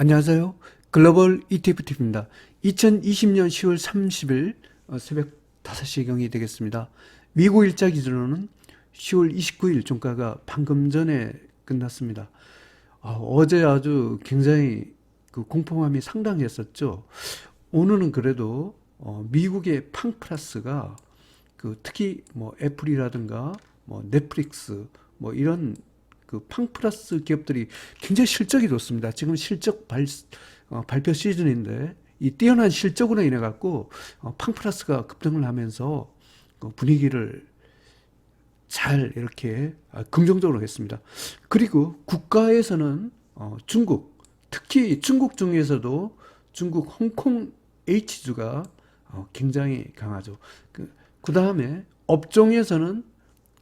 안녕하세요. 글로벌 ETFTV입니다. 2020년 10월 30일 새벽 5시경이 되겠습니다. 미국 일자 기준으로는 10월 29일 종가가 방금 전에 끝났습니다. 어제 아주 굉장히 그 공포감이 상당했었죠. 오늘은 그래도 미국의 팡플러스가 특히 뭐 애플이라든가 뭐 넷플릭스 뭐 이런 그 팡플러스 기업들이 굉장히 실적이 좋습니다. 지금 실적 발표 시즌인데 이 뛰어난 실적으로 인해 갖고 팡플러스가 급등을 하면서 분위기를 잘 이렇게 긍정적으로 했습니다. 그리고 국가에서는 중국, 특히 중국 중에서도 중국 홍콩 H주가 굉장히 강하죠. 그 다음에 업종에서는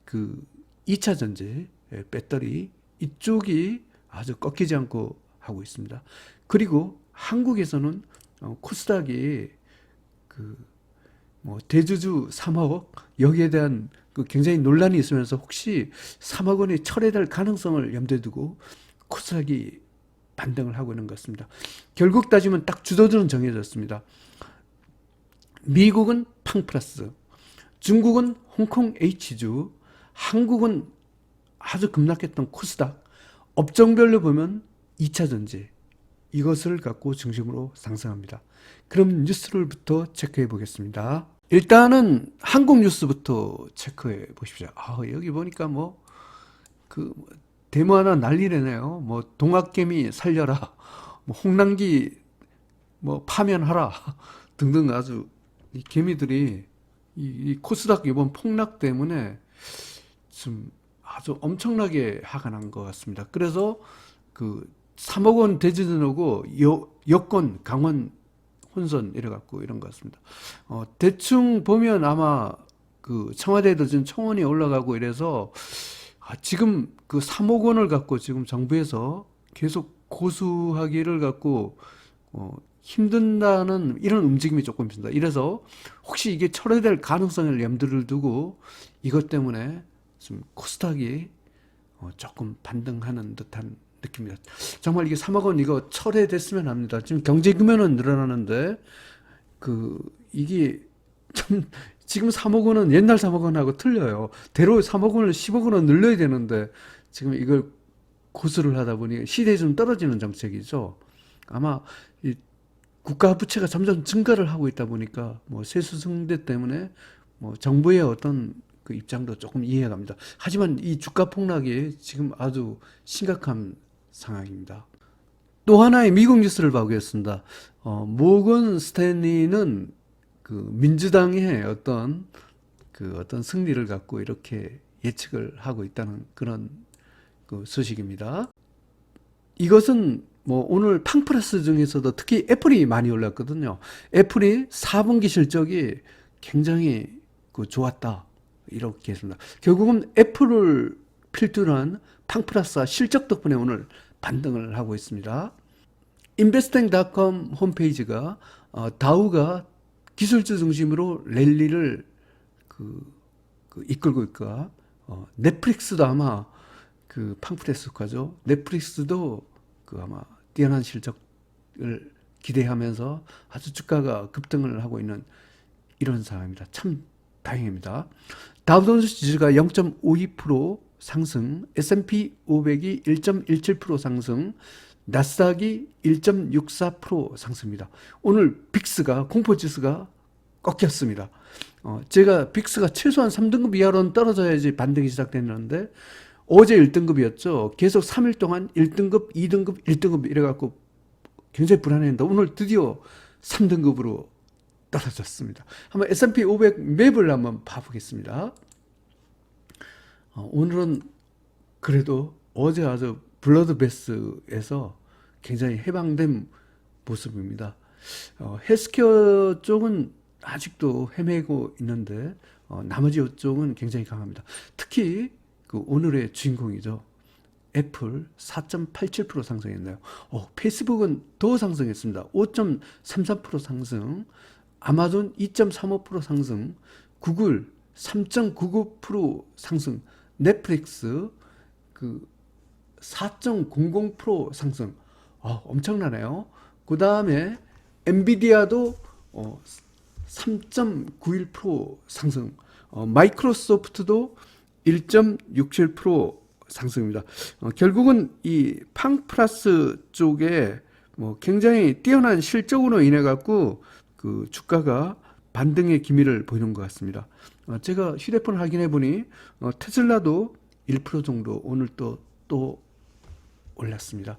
그 2차 전지, 배터리 이쪽이 아주 꺾이지 않고 하고 있습니다. 그리고 한국에서는 코스닥이 뭐 대주주 3억 여기에 대한 굉장히 논란이 있으면서 혹시 3억 원이 철회될 가능성을 염두에 두고 코스닥이 반등을 하고 있는 것 같습니다. 결국 따지면 딱 주도주는 정해졌습니다. 미국은 팡플러스, 중국은 홍콩 H주, 한국은 아주 급락했던 코스닥, 업종별로 보면 2차 전지, 이것을 갖고 중심으로 상승합니다. 그럼 뉴스를부터 체크해 보겠습니다. 일단은 한국 뉴스부터 체크해 보십시오. 여기 보니까 데모 하나 난리래네요. 뭐 동학개미 살려라, 뭐 홍남기 파면하라 등등 아주 이 개미들이 이 코스닥 이번 폭락 때문에 지금 아주 엄청나게 화가 난 것 같습니다. 그래서 3억 원 대지진하고 여권 강원 혼선 이래갖고 이런 것 같습니다. 대충 보면 아마 청와대에도 지금 청원이 올라가고 이래서 지금 3억 원을 갖고 지금 정부에서 계속 고수하기를 갖고 힘든다는 이런 움직임이 조금 있습니다. 이래서 혹시 이게 철회될 가능성을 염두를 두고 이것 때문에 지금 코스닥이 조금 반등하는 듯한 느낌입니다. 정말 이게 3억 원 이거 철회됐으면 합니다. 지금 경제 규모는 늘어나는데 이게 참 지금 3억 원은 옛날 3억 원하고 틀려요. 대로 3억 원을 10억 원을 늘려야 되는데 지금 이걸 고수를 하다 보니 시대에 좀 떨어지는 정책이죠. 아마 이 국가 부채가 점점 증가를 하고 있다 보니까 세수 증대 때문에 정부의 어떤 입장도 조금 이해가 갑니다. 하지만 이 주가 폭락이 지금 아주 심각한 상황입니다. 또 하나의 미국 뉴스를 보겠습니다. 모건 스탠리는 민주당의 어떤 승리를 갖고 이렇게 예측을 하고 있다는 그런 소식입니다. 이것은 오늘 팡플러스 중에서도 특히 애플이 많이 올랐거든요. 애플이 4분기 실적이 굉장히 좋았다. 이렇게 했습니다. 결국은 애플을 필두로 한 팡플러스와 실적 덕분에 오늘 반등을 하고 있습니다. investing.com 홈페이지가 다우가 기술주 중심으로 랠리를 이끌고 있까 넷플릭스도 아마 팡플러스 과죠. 넷플릭스도 아마 뛰어난 실적을 기대하면서 아주 주가가 급등을 하고 있는 이런 상황입니다. 참 다행입니다. 다우존스 지수가 0.52% 상승, S&P 500이 1.17% 상승, 나스닥이 1.64% 상승입니다. 오늘 빅스가 공포지수가 꺾였습니다. 제가 빅스가 최소한 3등급 이하로는 떨어져야지 반등이 시작됐는데 어제 1등급이었죠. 계속 3일 동안 1등급, 2등급, 1등급 이래갖고 굉장히 불안했는데 오늘 드디어 3등급으로 떨어졌습니다. 한번 S&P 500 맵을 한번 봐보겠습니다. 오늘은 그래도 어제 아주 블러드베스에서 굉장히 해방된 모습입니다. 헬스케어 쪽은 아직도 헤매고 있는데 나머지 쪽은 굉장히 강합니다. 특히 오늘의 주인공이죠. 애플 4.87% 상승했나요? 페이스북은 더 상승했습니다. 5.33% 상승, 아마존 2.35% 상승, 구글 3.99% 상승, 넷플릭스 4.00% 상승. 엄청나네요. 그 다음에 엔비디아도 3.91% 상승, 마이크로소프트도 1.67% 상승입니다. 결국은 이 팡플러스 쪽에 뭐 굉장히 뛰어난 실적으로 인해 갖고 그 주가가 반등의 기미를 보이는 것 같습니다. 제가 휴대폰 확인해 보니 테슬라도 1% 정도 오늘 또 올랐습니다.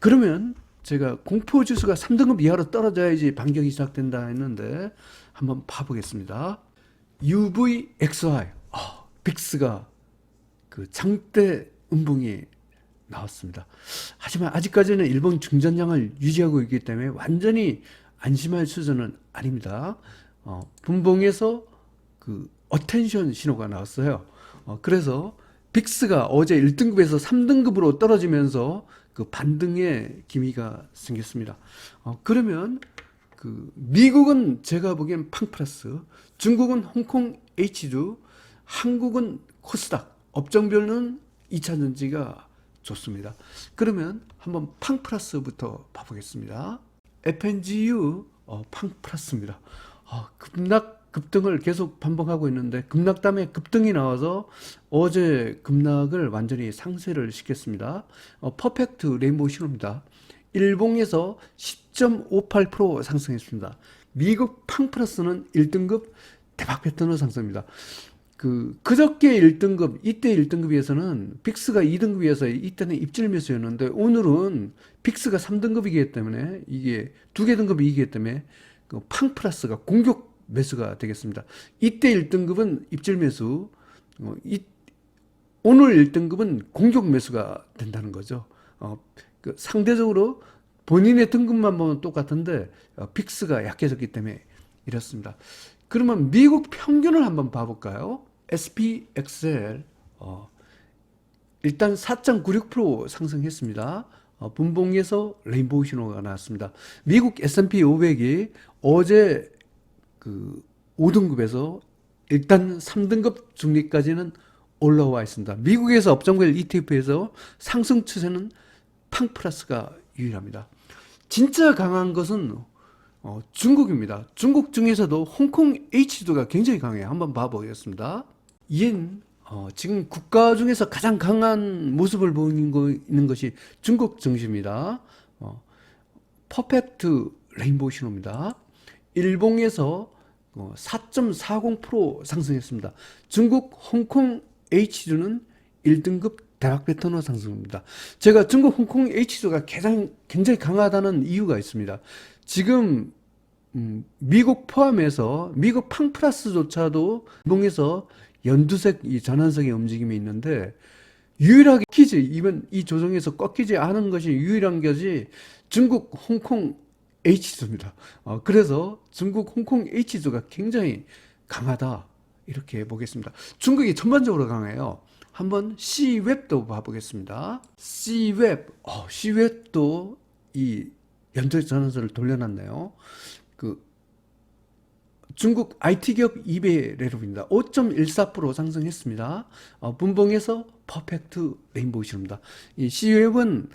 그러면 제가 공포지수가 3등급 이하로 떨어져야지 반격이 시작된다 했는데 한번 봐보겠습니다. UVXY, 빅스가 그 장대 음봉이 나왔습니다. 하지만 아직까지는 일본 중전량을 유지하고 있기 때문에 완전히 안심할 수준은 아닙니다. 분봉에서 그 어텐션 신호가 나왔어요. 그래서 빅스가 어제 1등급에서 3등급으로 떨어지면서 그 반등의 기미가 생겼습니다. 그러면 그 미국은 제가 보기엔 팡플러스, 중국은 홍콩 H주, 한국은 코스닥, 업종별로는 2차전지가 좋습니다. 그러면 한번 팡플러스부터 봐보겠습니다. FNGU 팡플러스입니다. 급등을 계속 반복하고 있는데 급락 다음에 급등이 나와서 어제 급락을 완전히 상쇄를 시켰습니다. 퍼펙트 레인보우 신호입니다. 일봉에서 10.58% 상승했습니다. 미국 팡플러스는 1등급 대박 패턴으로 상승입니다. 그저께 1등급, 이때 1등급에서는 빅스가 2등급이어서 이때는 입질 매수였는데 오늘은 빅스가 3등급이기 때문에 이게 두 개 등급이 이기기 때문에 그 팡플러스가 공격 매수가 되겠습니다. 이때 1등급은 입질 매수, 오늘 1등급은 공격 매수가 된다는 거죠. 상대적으로 본인의 등급만 보면 똑같은데 빅스가 약해졌기 때문에 이렇습니다. 그러면 미국 평균을 한번 봐볼까요? SPXL 일단 4.96% 상승했습니다. 분봉에서 레인보우 신호가 나왔습니다. 미국 S&P 500이 어제 그 5등급에서 일단 3등급 중립까지는 올라와 있습니다. 미국에서 업종별 ETF에서 상승 추세는 팡플러스가 유일합니다. 진짜 강한 것은 중국입니다. 중국 중에서도 홍콩 H주가 굉장히 강해요. 한번 봐보겠습니다. 지금 국가 중에서 가장 강한 모습을 보이고 있는 것이 중국 증시입니다. 퍼펙트 레인보우 신호입니다. 일봉에서 4.40% 상승했습니다. 중국 홍콩 H주는 1등급 대박 패턴으로 상승합니다. 제가 중국 홍콩 H주가 굉장히 강하다는 이유가 있습니다. 지금 미국 포함해서 미국 팡플러스조차도 일봉에서 연두색 이 전환석의 움직임이 있는데 유일하게 이번 이 조정에서 꺾이지 않은 것이 유일한 것이 중국 홍콩 H주입니다. 그래서 중국 홍콩 H주가 굉장히 강하다 이렇게 보겠습니다. 중국이 전반적으로 강해요. 한번 C웹도 봐보겠습니다. C웹도 이 연두색 전환선을 돌려놨네요. 중국 IT 기업 2배레로입니다. 5.14% 상승했습니다. 분봉에서 퍼펙트 레인보우 신호입니다. 이 C웹은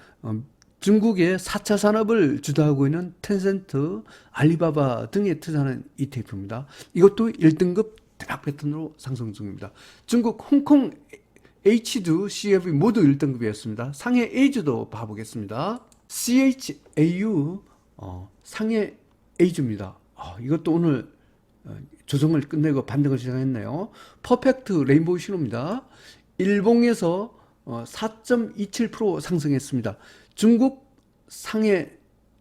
중국의 4차 산업을 주도하고 있는 텐센트, 알리바바 등에 투자하는 ETF입니다. 이것도 1등급 대박 패턴으로 상승 중입니다. 중국 홍콩 H주, C웹이 모두 1등급이었습니다. 상해 A주도 봐보겠습니다. CHAU 상해 A주입니다. 이것도 오늘 조정을 끝내고 반등을 시작했네요. 퍼펙트 레인보우 신호입니다. 일봉에서 4.27% 상승했습니다. 중국 상해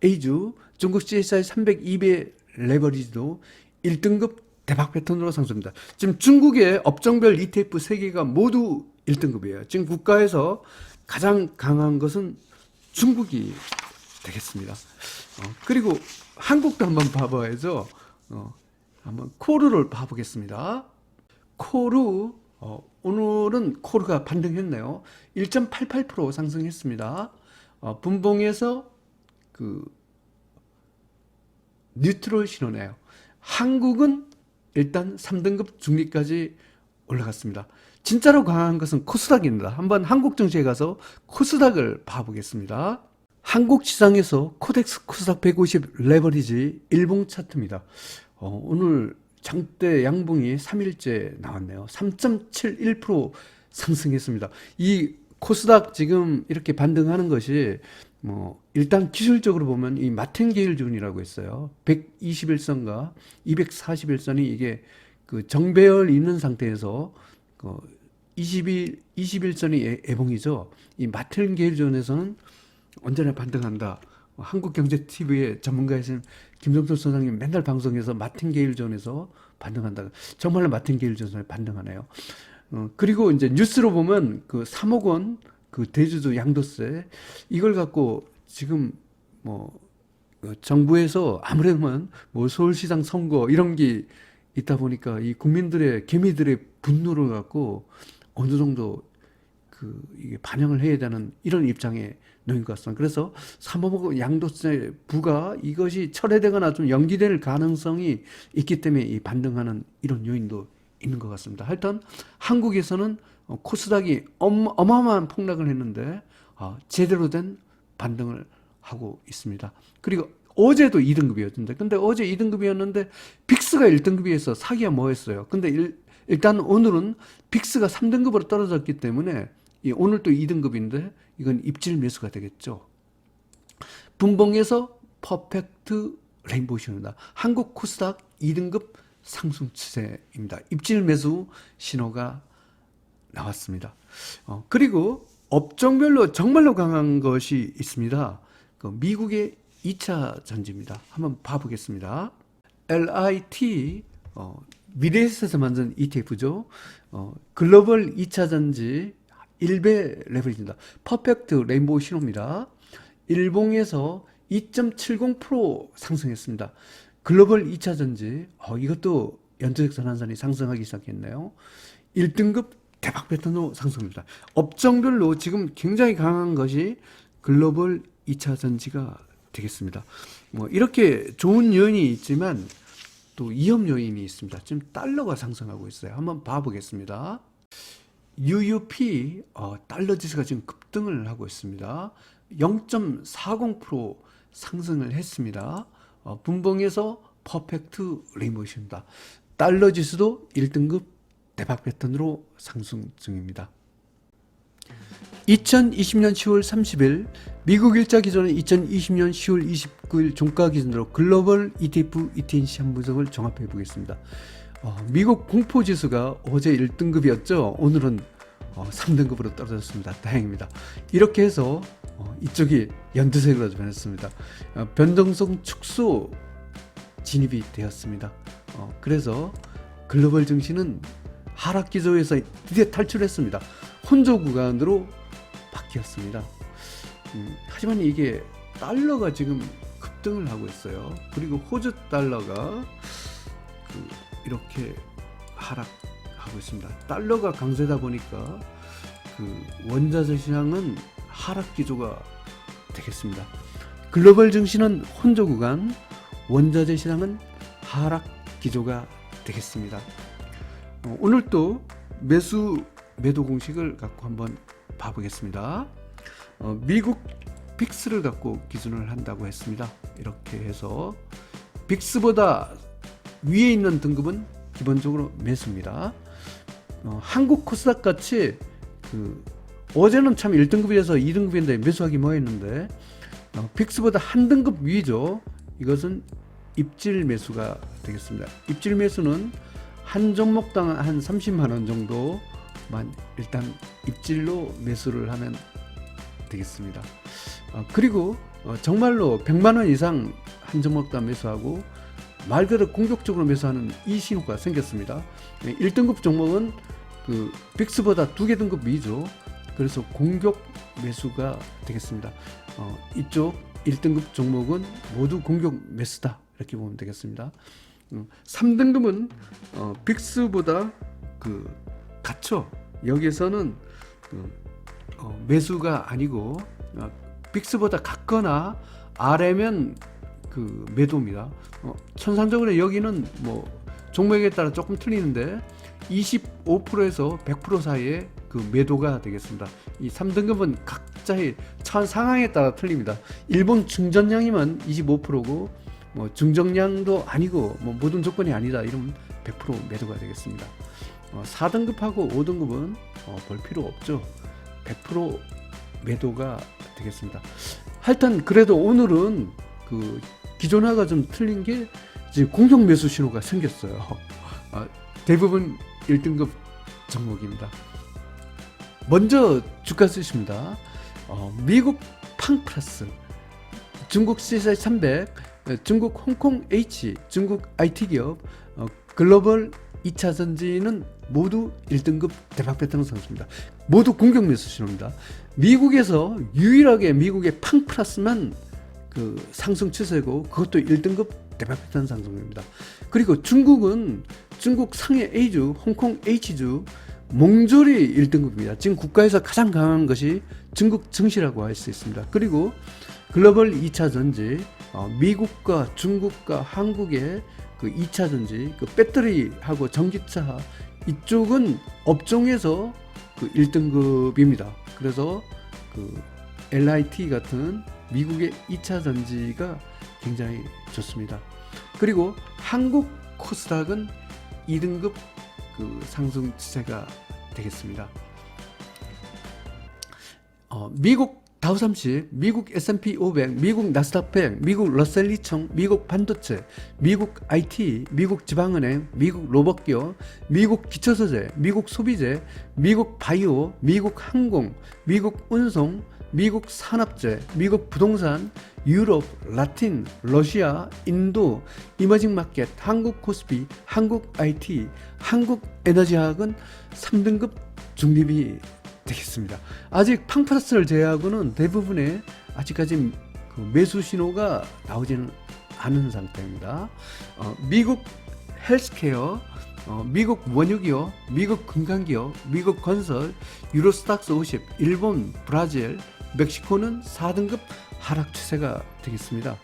A주, 중국 CSI 302배 레버리지도 1등급 대박 패턴으로 상승합니다. 지금 중국의 업종별 ETF 3개가 모두 1등급이에요. 지금 국가에서 가장 강한 것은 중국이 되겠습니다. 그리고 한국도 한번 봐봐야죠. 한번 코르를 봐보겠습니다. 코르, 오늘은 코르가 반등했네요. 1.88% 상승했습니다. 분봉에서 뉴트럴 신호네요. 한국은 일단 3등급 중립까지 올라갔습니다. 진짜로 강한 것은 코스닥입니다. 한번 한국 증시에 가서 코스닥을 봐보겠습니다. 한국 시장에서 코덱스 코스닥 150 레버리지 일봉 차트입니다. 오늘 장대 양봉이 3일째 나왔네요. 3.71% 상승했습니다. 이 코스닥 지금 이렇게 반등하는 것이 일단 기술적으로 보면 이 마틴게일존이라고 있어요. 121선과 241선이 이게 그 정배열 있는 상태에서 21선이 애봉이죠. 이 마틴게일존에서는 언제나 반등한다. 한국경제TV의 전문가이신 김종철 소장님 맨날 방송에서 마틴게일존에서 반등한다. 정말로 마틴게일존에서 반등하네요. 그리고 이제 뉴스로 보면 그 3억 원 그 대주주 양도세 이걸 갖고 지금 정부에서 아무래도 서울시장 선거 이런 게 있다 보니까 이 국민들의 개미들의 분노를 갖고 어느 정도 이게 반영을 해야 되는 이런 입장에 놓인 것 같습니다. 그래서 3억 양도세 부과 이것이 철회되거나 좀 연기될 가능성이 있기 때문에 이 반등하는 이런 요인도 있는 것 같습니다. 하여튼 한국에서는 코스닥이 어마어마한 폭락을 했는데 제대로 된 반등을 하고 있습니다. 그리고 어제도 2등급이었는데 근데 어제 2등급이었는데 빅스가 1등급이어서 사기야 뭐했어요. 근데 일단 오늘은 빅스가 3등급으로 떨어졌기 때문에 오늘 또 2등급인데 이건 입질 매수가 되겠죠. 분봉에서 퍼펙트 레인보우입니다. 한국 코스닥 2등급 상승 추세입니다. 입질 매수 신호가 나왔습니다. 그리고 업종별로 정말로 강한 것이 있습니다. 미국의 2차 전지입니다. 한번 봐보겠습니다. LIT 미래에셋에서 만든 ETF죠. 글로벌 2차 전지 1배 레버리지입니다. 퍼펙트 레인보우 신호입니다. 일봉에서 2.70% 상승했습니다. 글로벌 2차 전지 이것도 연두색 전환선이 상승하기 시작했네요. 1등급 대박 패턴으로 상승합니다. 업종별로 지금 굉장히 강한 것이 글로벌 2차 전지가 되겠습니다. 이렇게 좋은 요인이 있지만 또 위험 요인이 있습니다. 지금 달러가 상승하고 있어요. 한번 봐보겠습니다. UUP 달러 지수가 지금 급등을 하고 있습니다. 0.40% 상승을 했습니다. 분봉에서 퍼펙트 레인보우입니다. 달러 지수도 1등급 대박 패턴으로 상승 중입니다. 2020년 10월 30일 미국 일자 기준은 2020년 10월 29일 종가 기준으로 글로벌 ETF, ETN 시장 분석을 종합해 보겠습니다. 미국 공포지수가 어제 1등급이었죠. 오늘은 3등급으로 떨어졌습니다. 다행입니다. 이렇게 해서 이쪽이 연두색으로 변했습니다. 변동성 축소 진입이 되었습니다. 그래서 글로벌 증시는 하락 기조에서 드디어 탈출했습니다. 혼조 구간으로 바뀌었습니다. 하지만 이게 달러가 지금 급등을 하고 있어요. 그리고 호주 달러가 이렇게 하락하고 있습니다. 달러가 강세다 보니까 원자재 시장은 하락 기조가 되겠습니다. 글로벌 증시는 혼조 구간, 원자재 시장은 하락 기조가 되겠습니다. 오늘 또 매도 공식을 갖고 한번 봐보겠습니다. 미국 빅스를 갖고 기준을 한다고 했습니다. 이렇게 해서 빅스보다 위에 있는 등급은 기본적으로 매수입니다. 한국 코스닥 같이 어제는 참 1등급이어서 2등급인데 매수하기 뭐했는데 빅스보다 한 등급 위죠. 이것은 입질 매수가 되겠습니다. 입질 매수는 한 종목당 한 30만 원 정도만 일단 입질로 매수를 하면 되겠습니다. 그리고 정말로 100만 원 이상 한 종목당 매수하고 말 그대로 공격적으로 매수하는 이 신호가 생겼습니다. 1등급 종목은 빅스보다 2개 등급 위죠. 그래서 공격 매수가 되겠습니다. 이쪽 1등급 종목은 모두 공격 매수다 이렇게 보면 되겠습니다. 3등급은 빅스보다 같죠. 여기서는 매수가 아니고 빅스보다 같거나 아래면 매도입니다. 천상적으로 여기는 종목에 따라 조금 틀리는데 25%에서 100% 사이에 매도가 되겠습니다. 이 3등급은 차이 상황에 따라 틀립니다. 일본 증전량이면 25%고 뭐 중정량도 아니고 뭐 모든 조건이 아니다 이러면 100% 매도가 되겠습니다. 4등급하고 5등급은 볼 필요 없죠. 100% 매도가 되겠습니다. 하여튼 그래도 오늘은 그 기존화가 좀 틀린 게 이제 공격 매수 신호가 생겼어요. 대부분 1등급 종목입니다. 먼저 주가 쓰십니다. 미국 팡플러스, 중국 CSI 300, 중국 홍콩 H, 중국 IT 기업, 글로벌 2차 전지는 모두 1등급 대박 배터는 상승입니다. 모두 공격 매수 신호입니다. 미국에서 유일하게 미국의 팡플러스만 그 상승 추세고 그것도 1등급 대박 배터는 상승입니다. 그리고 중국은 중국 상해 A주, 홍콩 H주 몽졸이 1등급입니다. 지금 국가에서 가장 강한 것이 중국 증시라고 할 수 있습니다. 그리고 글로벌 2차 전지, 미국과 중국과 한국의 그 2차 전지, 그 배터리하고 전기차 이쪽은 업종에서 그 1등급입니다. 그래서 그 LIT 같은 미국의 2차 전지가 굉장히 좋습니다. 그리고 한국 코스닥은 2등급 그 상승 추세가 되겠습니다. 미국 다우30, 미국 S&P 500, 미국 나스닥 100, 미국 러셀 2000, 미국 반도체, 미국 IT, 미국 지방은행, 미국 로봇기업, 미국 기초소재, 미국 소비재, 미국 바이오, 미국 항공, 미국 운송, 미국 산업재, 미국 부동산, 유럽, 라틴, 러시아, 인도, 이머징 마켓, 한국 코스피, 한국 IT, 한국 에너지학은 3등급 중립이 되겠습니다. 아직 팡플러스를 제외하고는 대부분의 아직까지 그 매수 신호가 나오지는 않은 상태입니다. 미국 헬스케어, 미국 원유기업, 미국 금강기업, 미국 건설, 유로스탁스 50, 일본, 브라질, 멕시코는 4등급 하락 추세가 되겠습니다.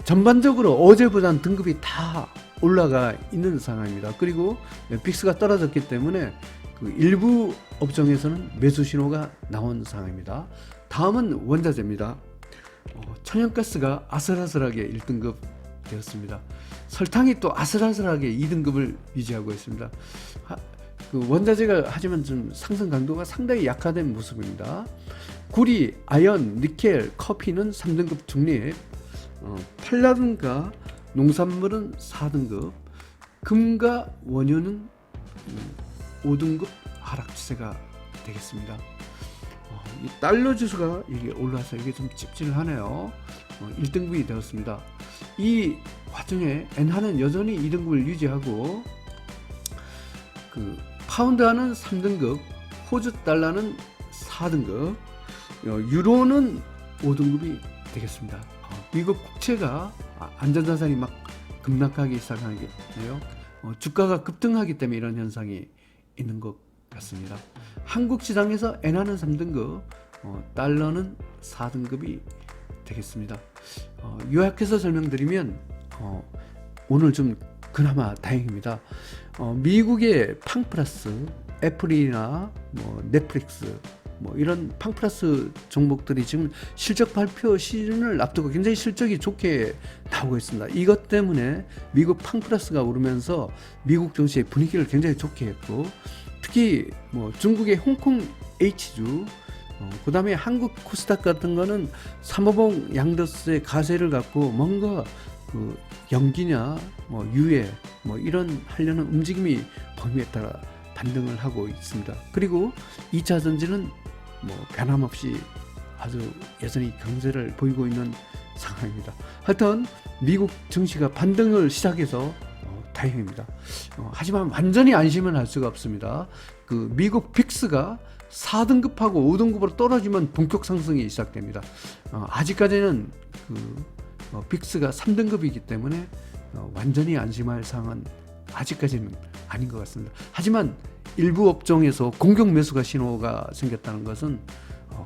전반적으로 어제보다는 등급이 다 올라가 있는 상황입니다. 그리고 빅스가 떨어졌기 때문에 그 일부 업종에서는 매수 신호가 나온 상황입니다. 다음은 원자재입니다. 천연가스가 아슬아슬하게 1등급 되었습니다. 설탕이 또 아슬아슬하게 2등급을 유지하고 있습니다. 그 원자재가 하지만 좀 상승 강도가 상당히 약화된 모습입니다. 구리, 아연, 니켈, 커피는 3등급 중립, 팔라딘과 농산물은 4등급, 금과 원유는 5등급 하락 추세가 되겠습니다. 이 달러 지수가 이게 올라서 이게 좀 찝찝하네요. 1등급이 되었습니다. 이 와중에 엔화는 여전히 2등급을 유지하고 그 파운드화는 3등급, 호주 달러는 4등급, 유로는 5등급이 되겠습니다. 미국 국채가 안전자산이 막 급락하기 시작하겠네요. 주가가 급등하기 때문에 이런 현상이 있는 것 같습니다. 한국 시장에서 엔화는 3등급, 달러는 4등급이 되겠습니다. 요약해서 설명드리면 오늘 좀 그나마 다행입니다. 미국의 팡플러스, 애플이나 뭐 넷플릭스 뭐 이런 팡플러스 종목들이 지금 실적 발표 시즌을 앞두고 굉장히 실적이 좋게 나오고 있습니다. 이것 때문에 미국 팡플러스가 오르면서 미국 증시의 분위기를 굉장히 좋게 했고, 특히 뭐 중국의 홍콩 H주, 그 다음에 한국 코스닥 같은 거는 사모봉 양더스의 가세를 갖고 뭔가 그 연기냐 뭐 유예 뭐 이런 하려는 움직임이 범위에 따라 반등을 하고 있습니다. 그리고 2차 전지는 뭐 변함없이 아주 여전히 강세를 보이고 있는 상황입니다. 하여튼 미국 증시가 반등을 시작해서 다행입니다. 하지만 완전히 안심은 할 수가 없습니다. 그 미국 빅스가 4등급하고 5등급으로 떨어지면 본격 상승이 시작됩니다. 아직까지는 그 빅스가 3등급이기 때문에 완전히 안심할 상황은 아직까지는 아닌 것 같습니다. 하지만 일부 업종에서 공격 매수가 신호가 생겼다는 것은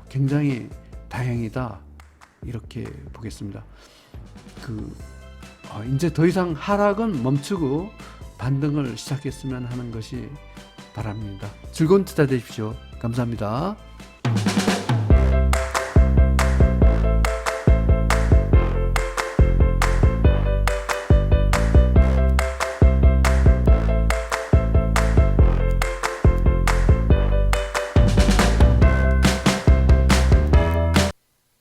굉장히 다행이다 이렇게 보겠습니다. 이제 더 이상 하락은 멈추고 반등을 시작했으면 하는 것이 바랍니다. 즐거운 투자 되십시오. 감사합니다.